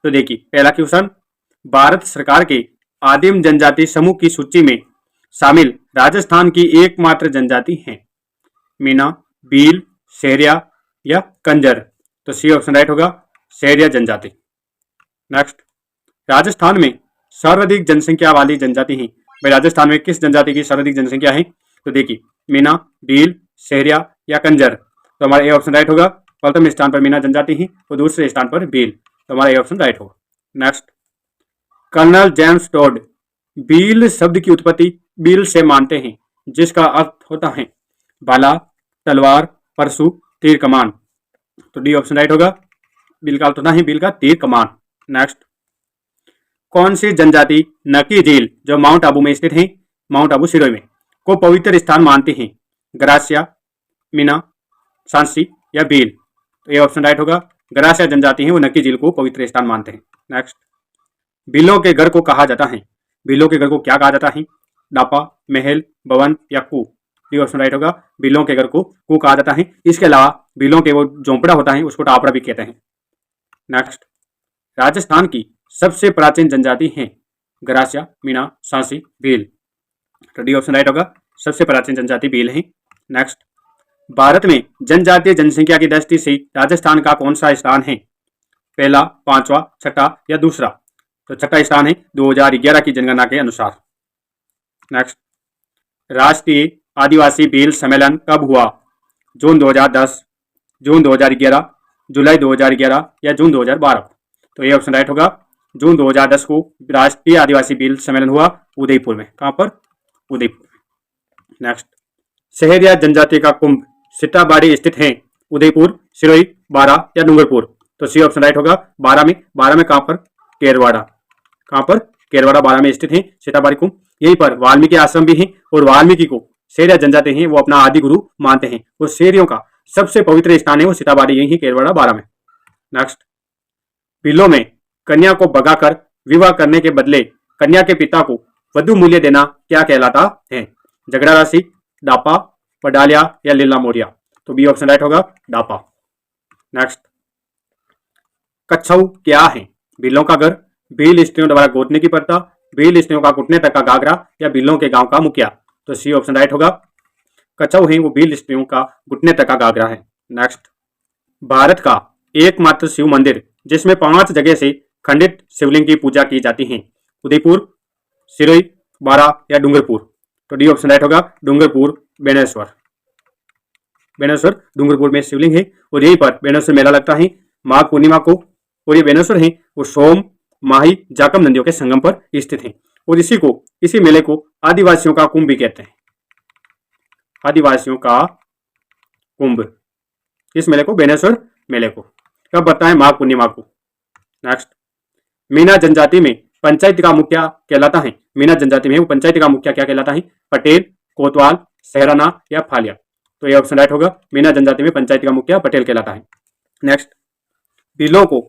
तो देखिए पहला क्वेश्चन, भारत सरकार के आदिम जनजाति समूह की सूची में शामिल राजस्थान की एकमात्र जनजाति है। मीना, भील, सहरिया या कंजर। तो सी ऑप्शन राइट होगा, सहरिया जनजाति। नेक्स्ट, राजस्थान में सर्वाधिक जनसंख्या वाली जनजाति है। भाई राजस्थान में किस जनजाति की सर्वाधिक जनसंख्या है? तो देखिए मीना, भील, सहरिया या कंजर। तो हमारा ए ऑप्शन राइट होगा। प्रथम स्थान पर मीना जनजाति है और दूसरे स्थान पर भील। तो हमारा ए ऑप्शन राइट होगा। Next, Colonel James Tod Bhil शब्द की उत्पत्ति भील से मानते हैं, जिसका अर्थ होता है भाला, तलवार, परशु, तीर कमान। तो डी ऑप्शन राइट होगा। भील का अर्थ होता है भील का तीर कमान। नेक्स्ट, कौन सी जनजाति नकी झील जो माउंट आबू में स्थित है, माउंट आबू सिरोही में, को पवित्र स्थान मानते हैं? ग्रासिया, मीना, सांसी या भील। तो ये ऑप्शन राइट होगा। ग्रासिया जनजाति है वो नकी झील को पवित्र स्थान मानते हैं। नेक्स्ट, भीलों के घर को कहा जाता है? भीलों के घर को क्या कहा जाता है? डापा, महल, भवन या कू। डी ऑप्शन राइट होगा। भीलों के घर को कू कहा जाता है। इसके अलावा भीलों के वो झोंपड़ा होता है उसको टापड़ा भी कहते हैं। नेक्स्ट, राजस्थान की सबसे प्राचीन जनजाति है? ग्रासिया, मीना, सांसी, भील। तो डी ऑप्शन राइट होगा। सबसे प्राचीन जनजाति भील है। नेक्स्ट, भारत में जनजातीय जनसंख्या की दृष्टि से राजस्थान का कौन सा स्थान है? पहला, पांचवा, छठा या दूसरा? तो छठा स्थान है 2011 की जनगणना के अनुसार। नेक्स्ट, राष्ट्रीय आदिवासी भील सम्मेलन कब हुआ? जून 2010, जून 2011, जुलाई 2011 या जून 2012? तो ये ऑप्शन राइट होगा। जून 2010 को राष्ट्रीय आदिवासी भील सम्मेलन हुआ उदयपुर में। कहां पर? उदयपुर। नेक्स्ट, सहरिया जनजाति का कुंभ सीताबाड़ी स्थित है? उदयपुर, सिरोही, बारा या डूंगरपुर? तो सी ऑप्शन राइट होगा। बारा में। बारा में कहां पर? केरवाड़ा। कहां पर? केरवाड़ा, बारा में स्थित है सीताबाड़ी कुंभ। यहीं पर वाल्मीकि आश्रम भी है और वाल्मीकि को सहरिया जनजाति है वो अपना आदि गुरु मानते हैं और सहरियों का सबसे पवित्र स्थान है वो सीताबाड़ी, यही केरवाड़ा, बारा में। नेक्स्ट, भीलों में कन्या को भगाकर विवाह करने के बदले कन्या के पिता को वधु मूल्य देना क्या कहलाता है? झगड़ा राशि, डापा, पडालिया या लीला मोरिया? तो बी ऑप्शन राइट होगा, डापा। नेक्स्ट, कच्छऊ क्या है? भीलों का घर, भील स्त्रियों द्वारा गोदने की प्रथा, भील स्त्रियों का घुटने तक का घाघरा या भीलों के गांव का मुखिया? तो सी ऑप्शन राइट होगा। कच्छऊ है वो भील स्त्रियों का घुटने तक का घाघरा है। नेक्स्ट, भारत का एकमात्र शिव मंदिर जिसमें 5 जगह से खंडित शिवलिंग की पूजा की जाती है? उदयपुर, सिरोही, बारा या डूंगरपुर? तो डी ऑप्शन राइट होगा। डूंगरपुर, बेनेश्वर। बेनेश्वर डूंगरपुर में शिवलिंग है और यहीं पर बेनेश्वर मेला लगता है माघ पूर्णिमा को। और ये बेनेश्वर है वो सोम, माही, जाकम नदियों के संगम पर स्थित है और इसी मेले को आदिवासियों का कुंभ भी कहते हैं। आदिवासियों का कुंभ, इस मेले को बेनेश्वर मेले को कब पड़ता है? माघ पूर्णिमा को। नेक्स्ट, मीना जनजाति में पंचायत का मुखिया कहलाता है? मीना जनजाति में वो पंचायत का मुखिया क्या कहलाता है? पटेल, कोतवाल, सहराना या फालिया? तो ये ऑप्शन राइट होगा। मीना जनजाति में पंचायत का मुखिया पटेल कहलाता है। नेक्स्ट, भीलों को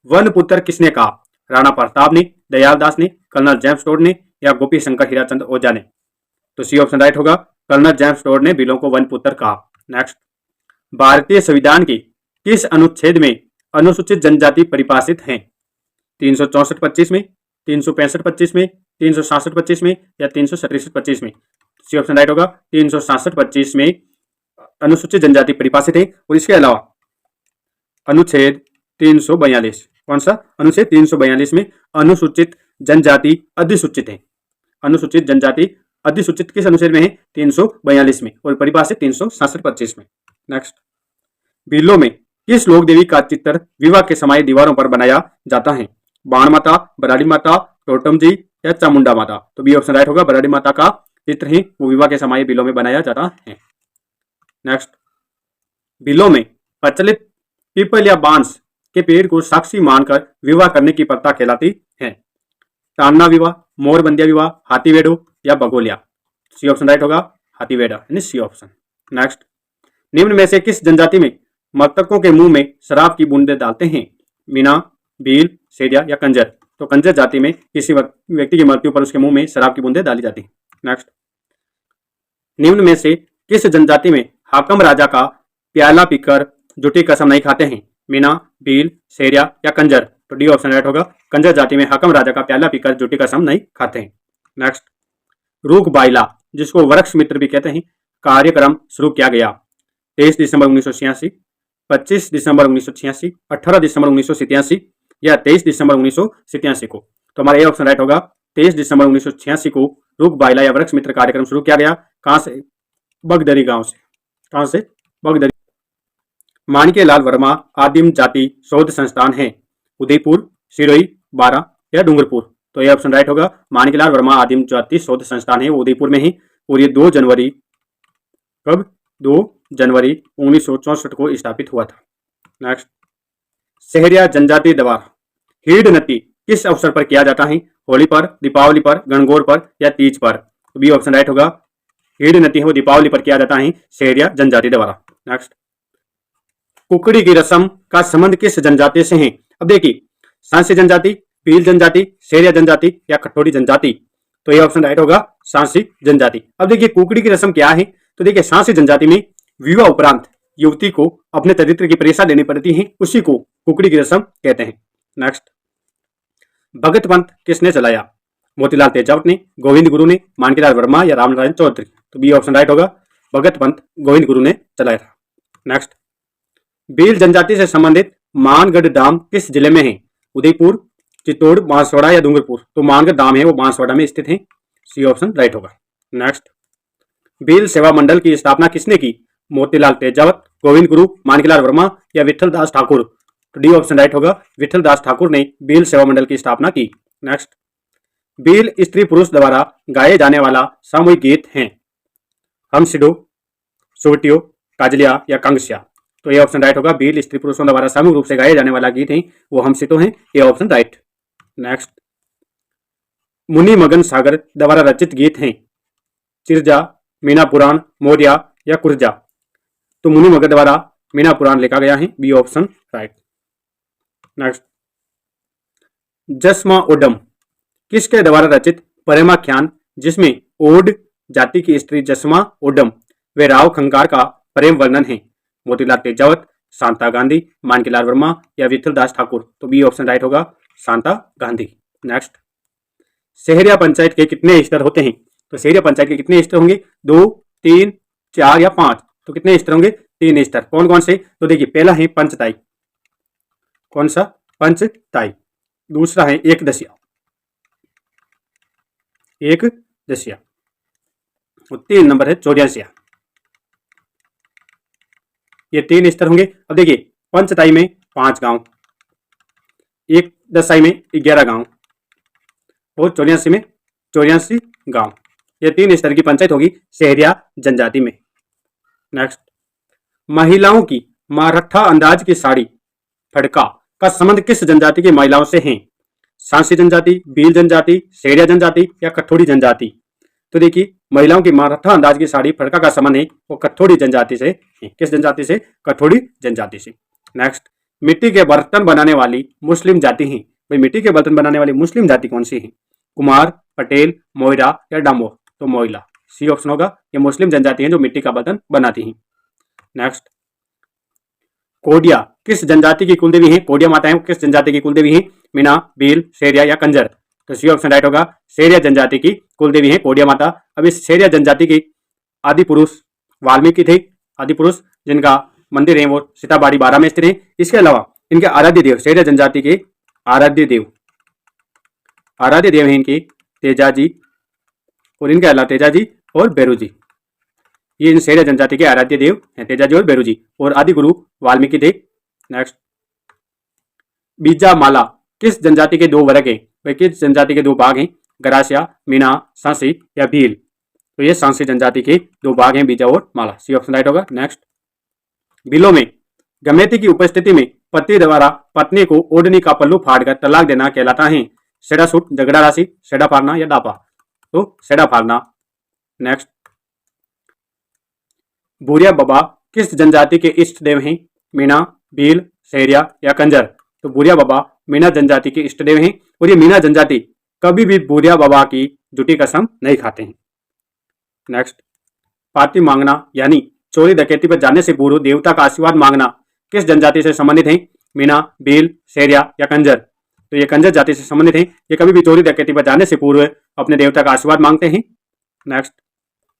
वन पुत्र किसने कहा? राणा प्रताप ने, दयाल दास ने, कर्नल जेम्स टोड ने या गोपी शंकर हीराचंद ओझा ने? तो सी ऑप्शन राइट होगा। कर्नल जेम्स टोड ने भीलों को वन पुत्र कहा। नेक्स्ट, भारतीय संविधान के किस अनुच्छेद में अनुसूचित जनजाति परिभाषित है? 364-25 में, 365-25 में, 366-25 में या 337-25 में? सी ऑप्शन राइट होगा। 366-25 में अनुसूचित जनजाति परिभाषित है और इसके अलावा अनुच्छेद 342, कौन सा? अनुच्छेद 342 में अनुसूचित जनजाति अधिसूचित है। अनुसूचित जनजाति अधिसूचित किस अनुच्छेद में है? 342 में और परिभाषित 366-25 में। नेक्स्ट, भीलों में किस लोक देवी का चित्र विवाह के समय दीवारों पर बनाया जाता है? बाण माता, बराड़ी माता, टोटम जी या चामुंडा माता? तो बी ऑप्शन राइट होगा। बराड़ी माता का चित्र ही वो विवाह के समय भीलों में बनाया जाता है। नेक्स्ट, भीलों में प्रचलित पीपल या बांस के पेड़ को साक्षी मानकर विवाह करने की प्रथा कहलाती है? तान्ना विवाह, मोरबंदिया विवाह, हाथीवेड़ो या बगोलिया? सी ऑप्शन राइट होगा। हाथीवेड़ा यानी सी ऑप्शन। नेक्स्ट, निम्न में से किस जनजाति में मृतकों के मुंह में शराब की बूंदें डालते हैं? मीना, भील, सहरिया या कंजर? तो कंजर जाति में किसी व्यक्ति की मृत्यु पर उसके मुंह में शराब की बूंदें डाली जाती हैं। नेक्स्ट, निम्न में से किस जनजाति में हाकम राजा का प्याला पीकर झूठी कसम नहीं खाते हैं? मीना, भील, सहरिया या कंजर? तो डी ऑप्शन राइट होगा। कंजर जाति में हकम राजा का प्याला पीकर झूठी कसम नहीं खाते हैं। नेक्स्ट, रूख बाइला जिसको वृक्ष मित्र भी कहते हैं, कार्यक्रम शुरू किया गया 23 दिसंबर 1986, 25 दिसंबर 1986, 18 दिसंबर 1987 या 23 दिसंबर 1987 को। तो हमारा ए ऑप्शन राइट होगा। 23 दिसंबर 1986 को रूख बाइला या वृक्ष मित्र कार्यक्रम शुरू किया गया। कहां से? बगदरी गांव से। कहां से? बगदरी। माणिक्यलाल वर्मा आदिम जाति शोध संस्थान है, उदयपुर, सिरोही, बारा या डूंगरपुर। तो ये ऑप्शन राइट होगा। माणिक्यलाल वर्मा आदिम जाति शोध संस्थान है, वो उदयपुर में ही, और ये 2 जनवरी, कब? 2 जनवरी 1964 को स्थापित हुआ था। नेक्स्ट, सहरिया जनजाति द्वारा हीड नृत्य किस अवसर पर किया जाता है? होली पर, दीपावली पर, गणगौर पर या तीज पर। तो बी ऑप्शन राइट होगा। हीड नृत्य वो दीपावली पर किया जाता है सहरिया जनजाति द्वारा। नेक्स्ट, कुकड़ी की रस्म का संबंध किस जनजाति से है? अब देखिए, सांसी जनजाति, भील जनजाति, सहरिया जनजाति या कठोरी जनजाति। तो ये ऑप्शन राइट होगा, सांसी जनजाति। अब देखिए, कुकड़ी की रस्म क्या है? तो देखिए, सांसी जनजाति में विवाह उपरांत युवती को अपने चरित्र की परीक्षा देनी पड़ती है, उसी को कुकड़ी की रस्म कहते हैं। नेक्स्ट, भगत पंथ किसने चलाया? मोतीलाल तेजावत ने, गोविंद गुरु ने, माणिक्यलाल वर्मा या रामनारायण चौधरी। तो बी ऑप्शन राइट होगा। भगत पंथ गोविंद गुरु ने चलाया था। नेक्स्ट, भील जनजाति से संबंधित मानगढ़ धाम किस जिले में है? उदयपुर, चित्तौड़, बांसवाड़ा या डूंगरपुर। तो मानगढ़ धाम है वो बांसवाड़ा में स्थित है। सी ऑप्शन राइट होगा। नेक्स्ट, भील सेवा मंडल की स्थापना किसने की? मोतीलाल तेजावत, गोविंद गुरु, माणिक्यलाल वर्मा या विठल दास ठाकुर। तो डी ऑप्शन राइट होगा। विठल दास ठाकुर ने भील सेवा मंडल की स्थापना की। नेक्स्ट, भील स्त्री पुरुष द्वारा गाए जाने वाला सामूहिक गीत है, हमसिडो, सोवटियो, काजलिया या कंगसिया। तो ये ऑप्शन राइट होगा। भील स्त्री पुरुषों द्वारा सामूहिक रूप से गाए जाने वाला गीत है वो हमसिटो है। ये ऑप्शन राइट। नेक्स्ट, मुनि मगन सागर द्वारा रचित गीत हैं, चिरजा, मीना पुराण, मौर्या या कुर्जा। तो मुनि मगन द्वारा मीना पुराण लिखा गया है। B option right. Next, Jasma Odam किसके द्वारा रचित प्रेमाख्यान जिसमें ओड जाति की स्त्री जस्मा ओडम वे राव खंगार का प्रेम वर्णन है? मोतीलाल तेजावत, शांता गांधी, माणिक्यलाल वर्मा या विठल दास ठाकुर। तो बी ऑप्शन राइट होगा, शांता गांधी। नेक्स्ट, सहरिया पंचायत के कितने स्तर होते हैं? तो सहरिया पंचायत के कितने स्तर होंगे? 2, 3, 4 या 5। तो कितने स्तर होंगे? 3 स्तर। कौन कौन से? तो देखिए, पहला है पंचताई। कौन सा? पंचताई। दूसरा है एक दसिया, एक दसिया। और 3 नंबर है चौरियासिया। ये 3 स्तर होंगे। अब देखिए, पंचताई में 5 गांव, एक दसाई में 11 गांव और चौरियासी में 84 गांव। ये 3 स्तर की पंचायत होगी सहरिया जनजाति में। नेक्स्ट, महिलाओं की मराठा अंदाज की साड़ी फड़का का संबंध किस जनजाति की महिलाओं से है? सांसी जनजाति, भील जनजाति, सहरिया जनजाति या कठोरी जनजाति। तो देखिए, महिलाओं की मराठा अंदाज की साड़ी फड़का का संबंध है वो कठोरी जनजाति से है। किस जनजाति से? कठोरी जनजाति से। नेक्स्ट, मिट्टी के बर्तन बनाने वाली मुस्लिम जाति है। भाई, मिट्टी के बर्तन बनाने वाली मुस्लिम जाति कौन सी है? कुमार, पटेल, मोइरा या डामो। तो मोइला। सी ऑप्शन होगा। ये मुस्लिम जनजाति है जो मिट्टी का बर्तन बनाती है। नेक्स्ट, कोडिया किस जनजाति की कुलदेवी है? कोडिया माताएं किस जनजाति की कुलदेवी है? मीना, भील, सहरिया या कंजर। तो सी ऑप्शन राइट होगा। सहरिया जनजाति की कुलदेवी है कोडिया माता। अब इस सहरिया जनजाति के आदि पुरुष वाल्मीकि थे। आदि पुरुष जिनका मंदिर है वो सीताबाड़ी बारा में स्थित है। इसके अलावा इनके आराध्य देव, सहरिया जनजाति के आराध्य देव हैं इनके तेजाजी, और इनके अलावा तेजाजी और बैरूजी। ये इन सहरिया जनजाति के आराध्य देव हैं, तेजाजी और बैरूजी। और आदि गुरु वाल्मीकि थे। नेक्स्ट, बीजा माला किस जनजाति के 2 वर्ग हैं? वे किस जनजाति के 2 भाग हैं? गरासिया, मीना, सांसी या भील। तो ये सांसी जनजाति के 2 भाग हैं, बीजा और माला। सी ऑप्शन राइट होगा। नेक्स्ट, बिलों में गमयती की उपस्थिति में पति द्वारा पत्नी को ओढ़नी का पल्लू फाड़कर तलाक देना कहलाता है? सेड़ा सूट, झगड़ा राशि, सेड़ा फाड़ना या डापा। तो सेड़ा फाड़ना। नेक्स्ट, भूरिया बाबा किस जनजाति के इष्ट देव हैं? मीना, भील, सहरिया या कंजर। तो भूरिया बाबा मीना जनजाति के इष्ट देव हैं, और ये मीना जनजाति कभी भी भूरिया बाबा की झूठी कसम नहीं खाते हैं। नेक्स्ट, पाती मांगना यानी चोरी डकैती पर जाने से पूर्व देवता का आशीर्वाद मांगना किस जनजाति से संबंधित है? मीना, भील, सहरिया या कंजर। तो ये कंजर जाति से संबंधित हैं। ये कभी भी चोरी डकैती पर जाने से पूर्व अपने देवता का आशीर्वाद मांगते हैं। नेक्स्ट,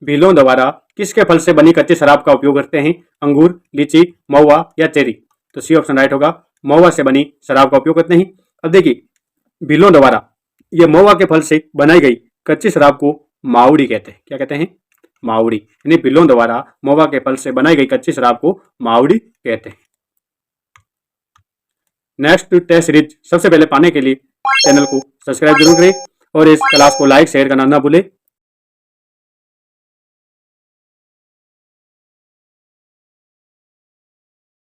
भीलों द्वारा किसके फल से बनी कच्ची शराब का उपयोग करते हैं? अंगूर, लीची, महुआ या चेरी? तो सी ऑप्शन राइट होगा, महुआ से बनी शराब का उपयोग करते हैं। अब देखिए, भीलों द्वारा ये महुआ के फल से बनाई गई कच्ची शराब को माउड़ी कहते हैं। क्या कहते हैं? माउड़ी। यानी भीलों द्वारा महुआ के फल से बनाई गई कच्ची शराब को माउड़ी कहते हैं। नेक्स्ट टेस्ट सीरीज सबसे पहले पाने के लिए चैनल को सब्सक्राइब जरूर करें और इस क्लास को लाइक शेयर करना ना भूलें।